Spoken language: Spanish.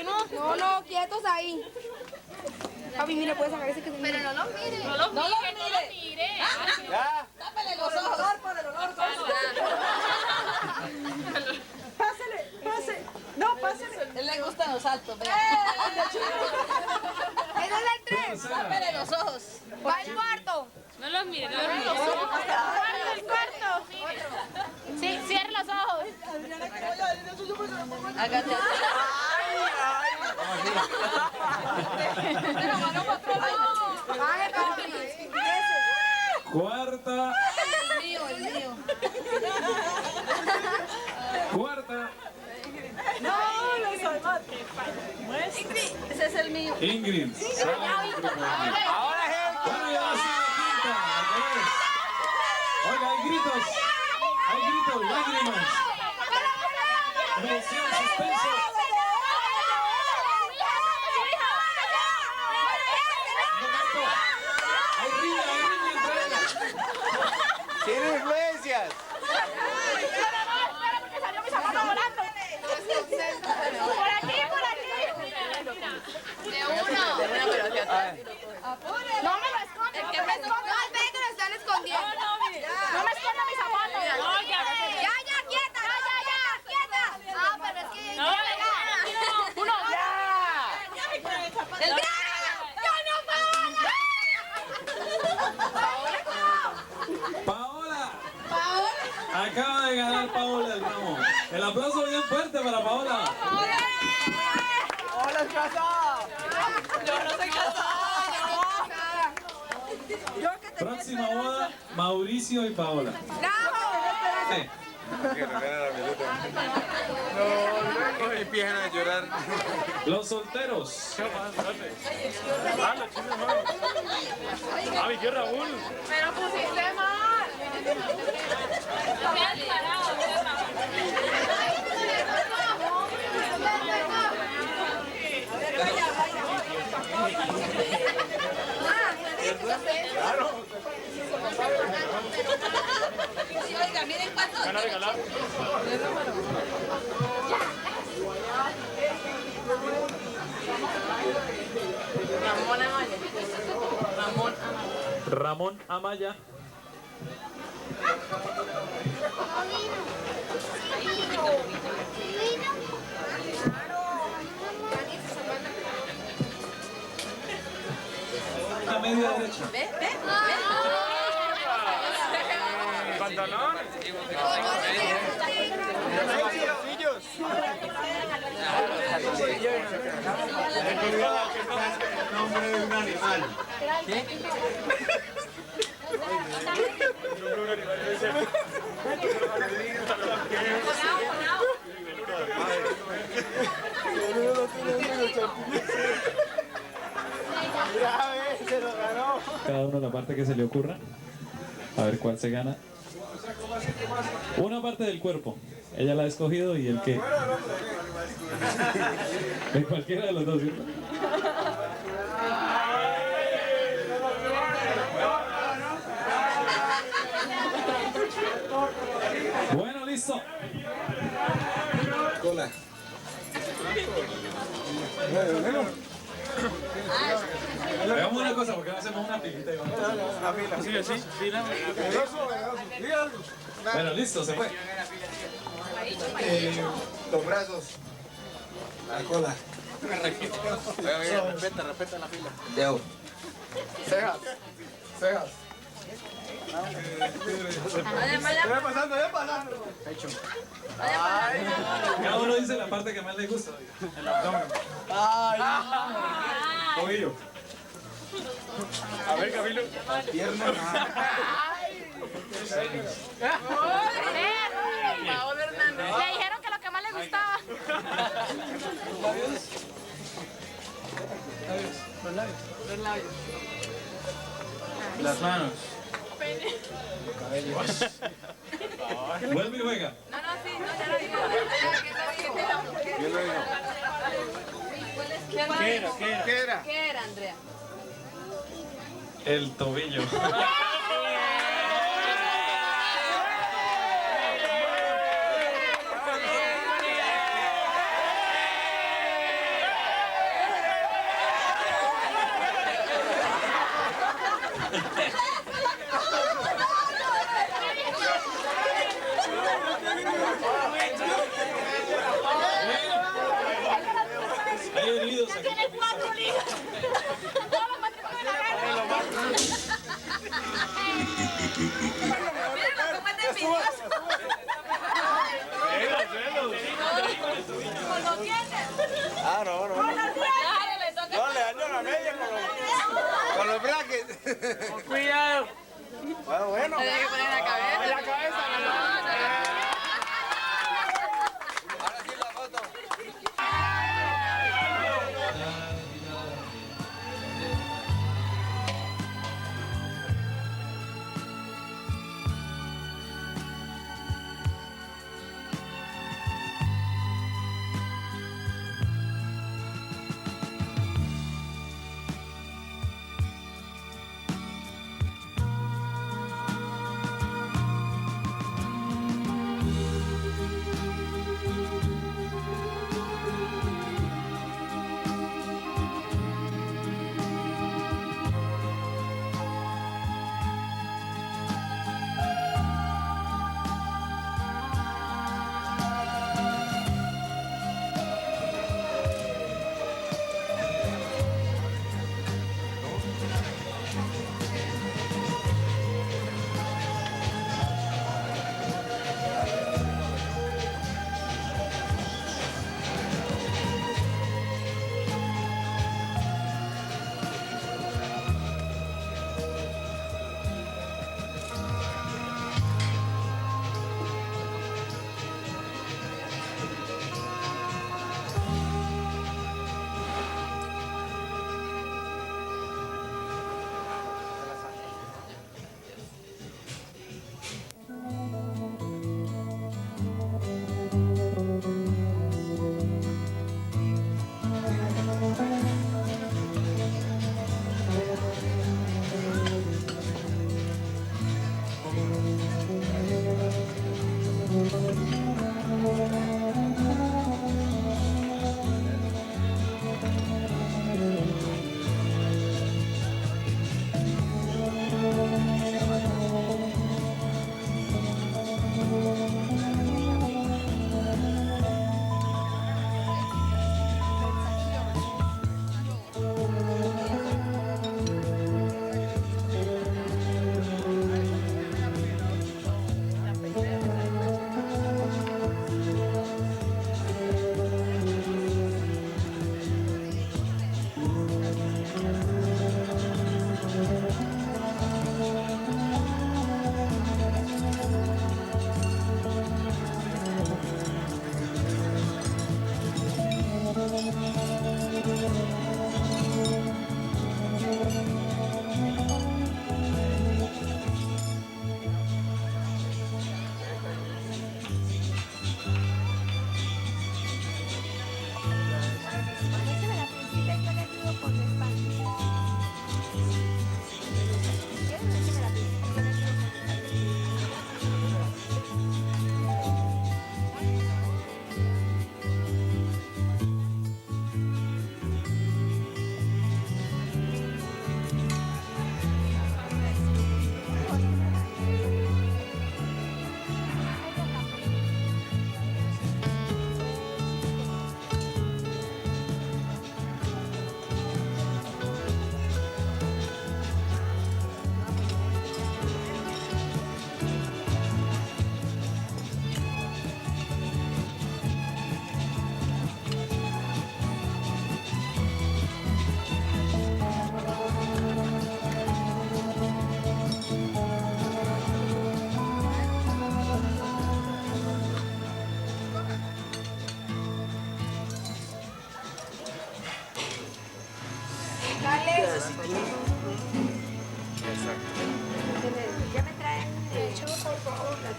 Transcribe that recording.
Ay, no. No, quietos ahí. Papi, mire, puede sacar ese que se Pero no los mire. No los mire. Ya. Tápele los ojos. Por el olor. Pásele. No, pásele. A él le gustan los altos, vea. Ese es el 3. Tápele los ojos. Va el cuarto. No los mire, no los mire. Guarda el cuarto. Sí, cierre los ojos. Hágate. Baje, papi. Cuarta. El mío. Cuarta. Ese es el mío. Ingrid. Ahora es el Bueno, y ahora sí la quinta. Al revés. Oiga, hay gritos, lágrimas, emoción, suspenso. Hay riña entre ellas. Tiene influencias. De uno. No me lo esconde. No, ve que lo están escondiendo. No me esconda mis zapatos. Ya, quieta. Ah, pero es que... Uno. ¡El grano! Paola. Acaba de ganar Paola el ramo. El aplauso bien fuerte para Paola. Hola, casada. Próxima boda, Mauricio y Paola. Sí. No, empiezan a llorar. Los solteros. Pero pusiste mal. Oiga, miren cuántos. Van a regalar. Ramón Amaya. A media derecha. ¿Pantalón? Calzoncillos. Nombre de un animal. Se lo ganó. Cada uno la parte que se le ocurra. A ver cuál se gana. Una parte del cuerpo. Ella la ha escogido y el que... De cualquiera de los dos, ¿cierto? Bueno, listo. Cola. Hagamos una cosa, porque no hacemos una pilita y vamos a hacer Una fila. Sí, así. Bueno, listo, se fue. Los brazos. La cola. Respeta la fila. Cejas. Ya pasando. Cada uno dice la parte que más le gusta. El abdomen. Tobillo. A ver, Camilo. Pierna. Paola Hernández. Le dijeron que lo que más le gustaba. Los labios. Las manos. Vuelve y juega. No, sí, no, ya lo digo. ¿Qué era, Andrea? El tobillo. Hay heridos aquí. Tiene 4 libros. Todos los matrimonios la ganan. Mira cómo es de envidioso. Con los dientes. Ah, no. Con los dientes. Le toca. No, le daño la media con los brackets. Cuidado. Bueno. Le hay que poner en la cabeza. En la cabeza. Ahora sí la foto. Ya me traen, por favor, la